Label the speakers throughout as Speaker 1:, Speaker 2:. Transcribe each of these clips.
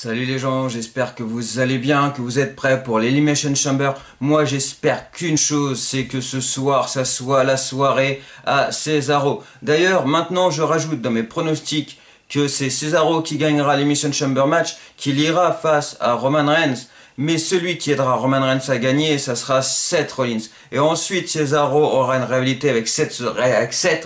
Speaker 1: Salut les gens, j'espère que vous allez bien, que vous êtes prêts pour l'Elimination Chamber. Moi j'espère qu'une chose, c'est que ce soir ça soit la soirée à Cesaro. D'ailleurs maintenant je rajoute dans mes pronostics que c'est Cesaro qui gagnera l'Elimination Chamber match, qu'il ira face à Roman Reigns. Mais celui qui aidera Roman Reigns à gagner, ça sera Seth Rollins. Et ensuite, Cesaro aura une rivalité avec Seth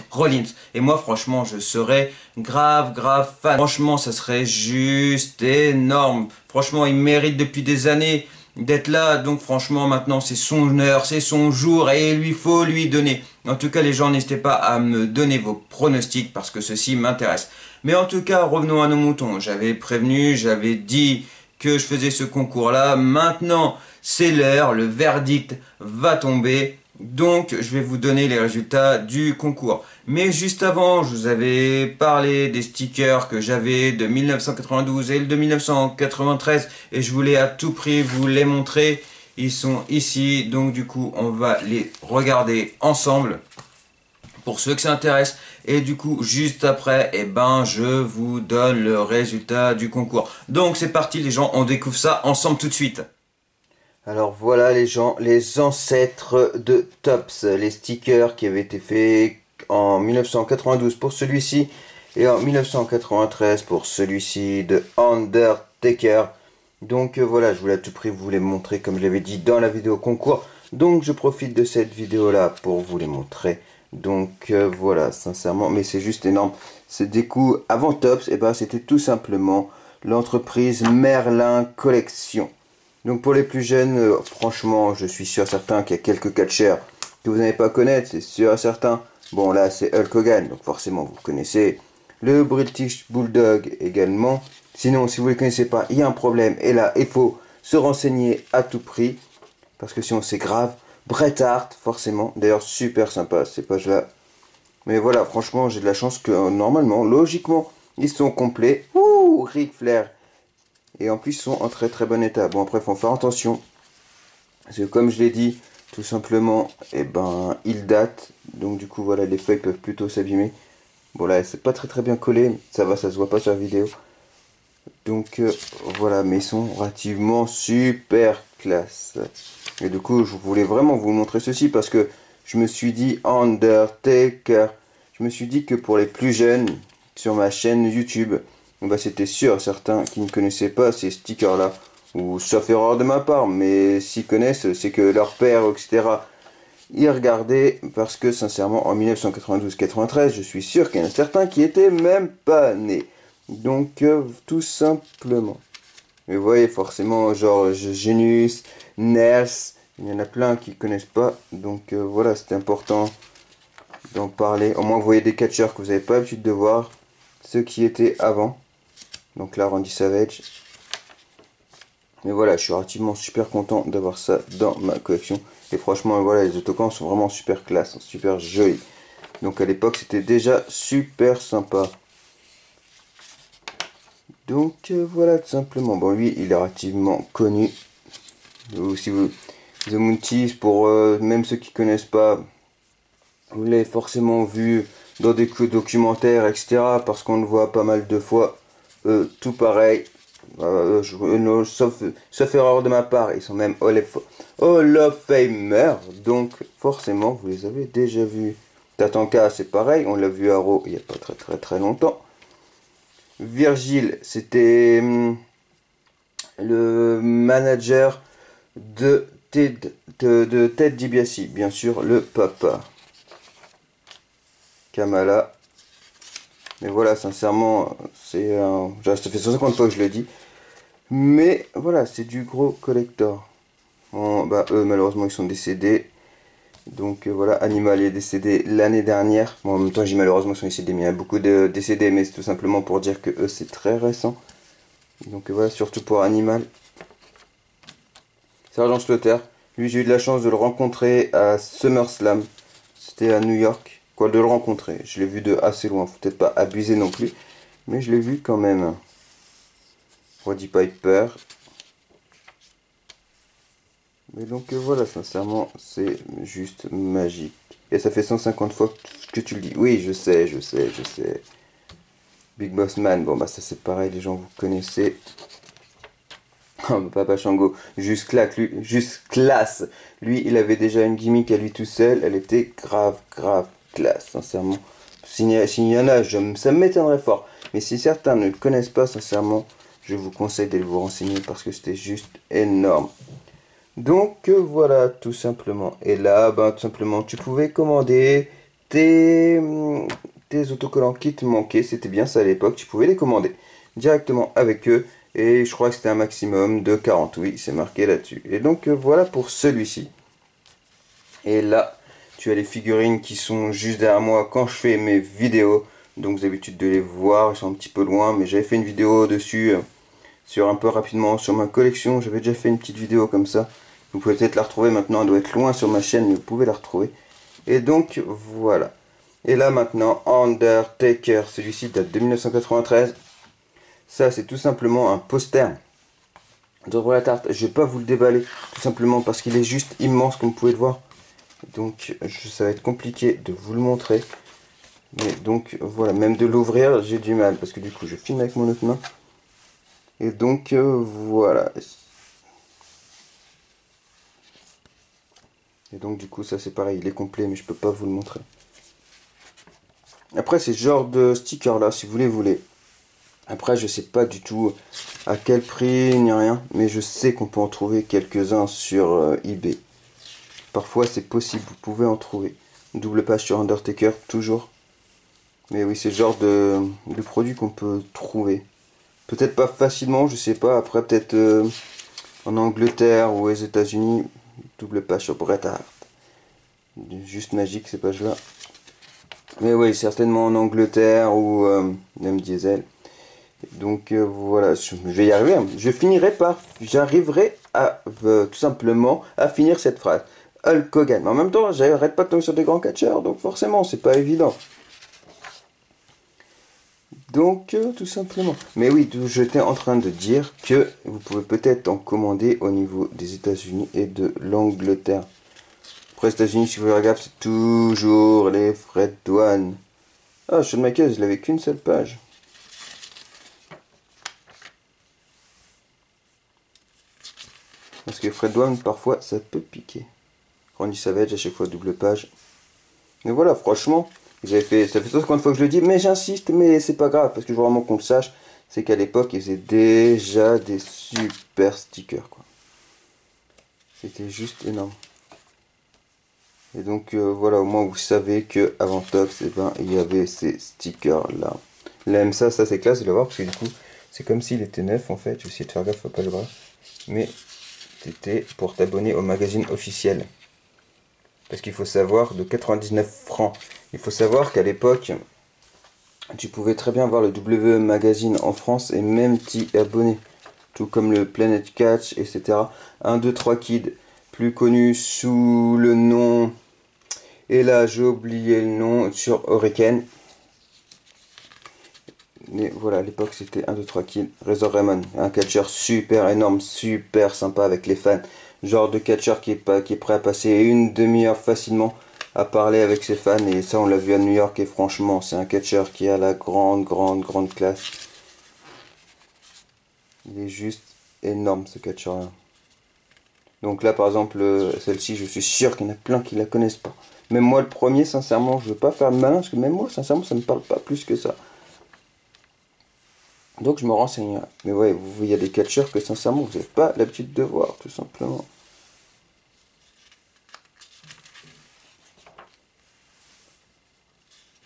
Speaker 1: Rollins. Et moi, franchement, je serais grave fan. Franchement, ça serait juste énorme. Franchement, il mérite depuis des années d'être là. Donc, franchement, maintenant, c'est son heure, c'est son jour. Et il faut lui donner. En tout cas, les gens, n'hésitez pas à me donner vos pronostics parce que ceci m'intéresse. Mais en tout cas, revenons à nos moutons. J'avais prévenu, j'avais dit que je faisais ce concours-là. Maintenant, c'est l'heure, le verdict va tomber. Donc, je vais vous donner les résultats du concours. Mais juste avant, je vous avais parlé des stickers que j'avais de 1992 et de 1993. Et je voulais à tout prix vous les montrer. Ils sont ici. Donc, du coup, on va les regarder ensemble pour ceux que ça intéresse. Et du coup, juste après, je vous donne le résultat du concours. Donc c'est parti les gens, on découvre ça ensemble tout de suite. Alors voilà les gens, les ancêtres de Tops, les stickers qui avaient été faits en 1992 pour celui-ci et en 1993 pour celui-ci de Undertaker. Donc voilà, je voulais à tout prix vous les montrer comme je l'avais dit dans la vidéo concours. Donc je profite de cette vidéo là pour vous les montrer. Donc voilà, sincèrement, mais c'est juste énorme. C'est des coups avant Tops, et c'était tout simplement l'entreprise Merlin Collection. Donc pour les plus jeunes, franchement, je suis sûr certain qu'il y a quelques catcheurs que vous n'allez pas connaître, c'est sûr certain. Bon là c'est Hulk Hogan, donc forcément vous connaissez. Le British Bulldog également. Sinon si vous ne les connaissez pas, il y a un problème. Et là il faut se renseigner à tout prix, parce que sinon c'est grave. Bret Hart, forcément. D'ailleurs, super sympa ces pages-là. Mais voilà, franchement, j'ai de la chance que normalement, logiquement, ils sont complets. Ouh, Ric Flair. Et en plus, ils sont en très bon état. Bon, après, il faut faire attention. Parce que comme je l'ai dit, tout simplement, ils datent. Donc du coup, voilà, les feuilles peuvent plutôt s'abîmer. Bon, là, c'est pas très bien collé. Ça va, ça se voit pas sur la vidéo. Donc voilà, mais ils sont relativement super classe. Et du coup, je voulais vraiment vous montrer ceci parce que je me suis dit Undertaker. Je me suis dit que pour les plus jeunes sur ma chaîne YouTube, c'était sûr, certains qui ne connaissaient pas ces stickers-là, ou sauf erreur de ma part, mais s'ils connaissent, c'est que leur père, etc., ils regardaient parce que sincèrement, en 1992-93, je suis sûr qu'il y en a certains qui étaient même pas nés. Donc, tout simplement. Mais vous voyez, forcément, genre Genius, Ners, il y en a plein qui connaissent pas. Donc voilà, c'est important d'en parler. Au moins, vous voyez des catcheurs que vous n'avez pas l'habitude de voir. Ceux qui étaient avant. Donc là, Randy Savage. Mais voilà, je suis relativement super content d'avoir ça dans ma collection. Et franchement, voilà, les autocollants sont vraiment super classe, super jolis. Donc à l'époque, c'était déjà super sympa. Donc voilà, tout simplement. Bon, lui, il est relativement connu. Ou si vous... The Mounties, pour même ceux qui connaissent pas, vous l'avez forcément vu dans des documentaires, etc. Parce qu'on le voit pas mal de fois. Tout pareil. Sauf erreur de ma part, ils sont même Hall of Famer. Donc forcément, vous les avez déjà vus. Tatanka, c'est pareil. On l'a vu à Raw il n'y a pas très longtemps. Virgile, c'était le manager de Ted DiBiase, bien sûr, le papa. Kamala. Mais voilà, sincèrement, c'est ça fait 150 fois que je le dis. Mais voilà, c'est du gros collector. Bon, eux, malheureusement, ils sont décédés. Donc voilà, Animal est décédé l'année dernière. Bon, en même temps, j'ai malheureusement ils sont décédés, mais il y a beaucoup de décédés, mais c'est tout simplement pour dire que eux, c'est très récent. Donc voilà, surtout pour Animal. Sergent Slaughter, lui j'ai eu de la chance de le rencontrer à SummerSlam. C'était à New York. Quoi, de le rencontrer. Je l'ai vu de assez loin, faut peut-être pas abuser non plus. Mais je l'ai vu quand même. Roddy Piper. Mais donc voilà, sincèrement, c'est juste magique. Et ça fait 150 fois que tu le dis. Oui, je sais. Big Boss Man, bon ça c'est pareil, les gens vous connaissez.
Speaker 2: Oh, Papa Shango, juste classe. Lui, il avait déjà une gimmick à lui tout seul. Elle était grave classe, sincèrement. S'il y en a, ça m'étonnerait fort. Mais si certains ne le connaissent pas, sincèrement, je vous conseille d'aller vous renseigner parce que c'était juste énorme. Donc voilà, tout simplement. Et là, ben, tout simplement, tu pouvais commander tes autocollants qui te manquaient. C'était bien ça à l'époque. Tu pouvais les commander directement avec eux. Et je crois que c'était un maximum de 40. Oui, c'est marqué là-dessus. Et donc voilà pour celui-ci. Et là, tu as les figurines qui sont juste derrière moi quand je fais mes vidéos. Donc vous avez l'habitude de les voir. Ils sont un petit peu loin. Mais j'avais fait une vidéo dessus. Sur un peu rapidement sur ma collection. J'avais déjà fait une petite vidéo comme ça. Vous pouvez peut-être la retrouver maintenant. Elle doit être loin sur ma chaîne, mais vous pouvez la retrouver. Et donc voilà. Et là maintenant, Undertaker. Celui-ci date de 1993. Ça, c'est tout simplement un poster de la tarte. Je vais pas vous le déballer, tout simplement parce qu'il est juste immense, comme vous pouvez le voir. Donc ça va être compliqué de vous le montrer. Mais donc voilà, même de l'ouvrir, j'ai du mal. Parce que du coup, je filme avec mon autre main. Et donc voilà. Et donc du coup ça c'est pareil, il est complet mais je peux pas vous le montrer. Après c'est ce genre de sticker là, si vous les voulez. Après je sais pas du tout à quel prix ni rien, mais je sais qu'on peut en trouver quelques-uns sur eBay. Parfois c'est possible, vous pouvez en trouver. Double page sur Undertaker, toujours. Mais oui c'est le genre de produit qu'on peut trouver. Peut-être pas facilement, je sais pas. Après peut-être en Angleterre ou aux États-Unis. Double page sur Bret Hart. Juste magique ces pages-là. Mais oui, certainement en Angleterre ou même Diesel. Donc voilà, je vais y arriver. Je finirai par, j'arriverai à tout simplement à finir cette phrase. Hulk Hogan. Mais en même temps, j'arrête pas de tomber sur des grands catcheurs, donc forcément, c'est pas évident. Donc tout simplement. Mais oui, j'étais en train de dire que vous pouvez peut-être en commander au niveau des États-Unis et de l'Angleterre. Après les États-Unis, si vous regardez, c'est toujours les frais de douane. Ah, Shawn Michaels, il avait qu'une seule page. Parce que frais de douane, parfois, ça peut piquer. Randy Savage, à chaque fois, double page. Mais voilà, franchement, ils avaient fait, ça fait 50 fois que je le dis, mais j'insiste, mais c'est pas grave, parce que je veux vraiment qu'on le sache, c'est qu'à l'époque, ils faisaient déjà des super stickers, quoi. C'était juste énorme. Et donc, voilà, au moins, vous savez que avant Tops, eh ben, il y avait ces stickers-là. Là, ça c'est classe de le voir, parce que du coup, c'est comme s'il était neuf, en fait. Je vais essayer de faire gaffe, faut pas le voir. Mais c'était pour t'abonner au magazine officiel. Parce qu'il faut savoir, de 99 francs. Il faut savoir qu'à l'époque, tu pouvais très bien voir le WE Magazine en France et même t'y abonner. Tout comme le Planet Catch, etc. 1, 2, 3 Kids, plus connu sous le nom... Et là, j'ai oublié le nom, sur Hurricane. Mais voilà, à l'époque, c'était 1, 2, 3 Kids. Razor Ramon, un catcheur super énorme, super sympa avec les fans. Genre de catcheur qui est prêt à passer une demi-heure facilement à parler avec ses fans. Et ça, on l'a vu à New York. Et franchement, c'est un catcheur qui a la grande classe. Il est juste énorme, ce catcheur-là. Donc là, par exemple, celle-ci, je suis sûr qu'il y en a plein qui la connaissent pas. Même moi, le premier, sincèrement, je veux pas faire le malin, parce que même moi, sincèrement, ça me parle pas plus que ça. Donc je me renseignerai. Mais ouais, il y a des catcheurs que sincèrement vous n'avez pas l'habitude de voir, tout simplement.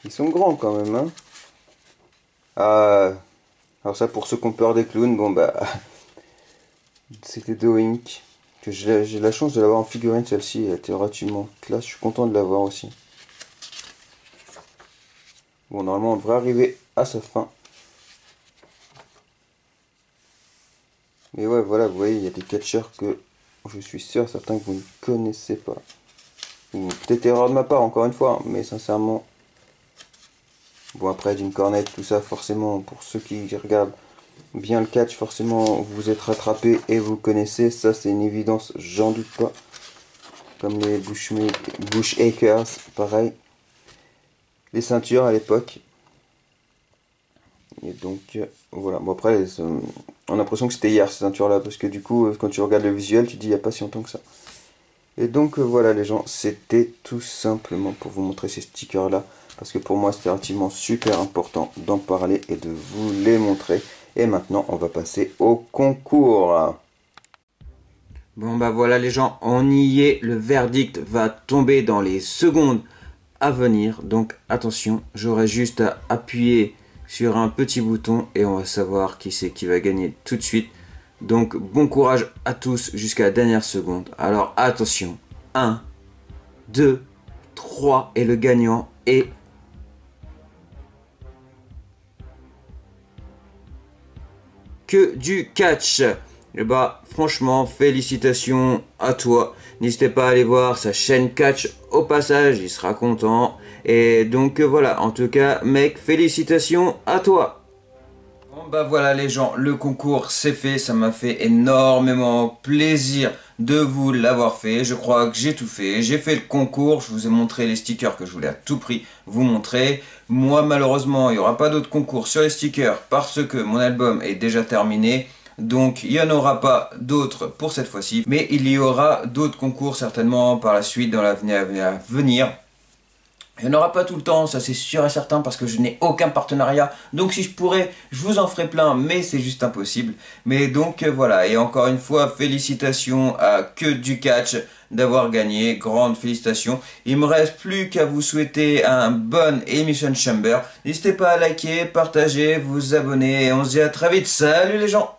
Speaker 2: Ils sont grands quand même, hein. Ah, alors ça pour ceux qui ont peur des clowns, bon bah, c'était Doink. Que j'ai la chance de l'avoir en figurine, celle-ci, elle était relativement classe, je suis content de l'avoir aussi. Bon, normalement on devrait arriver à sa fin. Mais ouais, voilà, vous voyez, il y a des catcheurs que je suis sûr, certains que vous ne connaissez pas. Ou peut-être erreur de ma part, encore une fois, mais sincèrement... Bon, après, Jim Cornette, tout ça, forcément, pour ceux qui regardent bien le catch, forcément, vous vous êtes rattrapé et vous connaissez. Ça, c'est une évidence, j'en doute pas. Comme les Bushakers, pareil. Les ceintures à l'époque. Et donc, voilà. Bon, après, On a l'impression que c'était hier cette ceinture-là, parce que du coup, quand tu regardes le visuel, tu te dis il n'y a pas si longtemps que ça. Et donc voilà les gens, c'était tout simplement pour vous montrer ces stickers-là, parce que pour moi c'était relativement super important d'en parler et de vous les montrer. Et maintenant, on va passer au concours.
Speaker 1: Bon bah voilà les gens, on y est, le verdict va tomber dans les secondes à venir. Donc attention, j'aurai juste à appuyer sur un petit bouton et on va savoir qui c'est qui va gagner tout de suite. Donc bon courage à tous jusqu'à la dernière seconde. Alors attention, 1, 2, 3 et le gagnant est... Que du catch. Et bah franchement félicitations à toi. N'hésitez pas à aller voir sa chaîne catch au passage, il sera content. Et donc voilà, en tout cas mec, félicitations à toi. Bon bah voilà les gens, le concours c'est fait, ça m'a fait énormément plaisir de vous l'avoir fait. Je crois que j'ai tout fait, j'ai fait le concours, je vous ai montré les stickers que je voulais à tout prix vous montrer. Moi malheureusement il n'y aura pas d'autres concours sur les stickers parce que mon album est déjà terminé. Donc il n'y en aura pas d'autres pour cette fois-ci, mais il y aura d'autres concours certainement par la suite dans l'avenir à venir. Il n'y en aura pas tout le temps, ça c'est sûr et certain parce que je n'ai aucun partenariat. Donc si je pourrais, je vous en ferai plein, mais c'est juste impossible. Mais donc voilà, et encore une fois, félicitations à Que du Catch d'avoir gagné, grande félicitations. Il me reste plus qu'à vous souhaiter un bon Elimination Chamber. N'hésitez pas à liker, partager, vous abonner et on se dit à très vite. Salut les gens!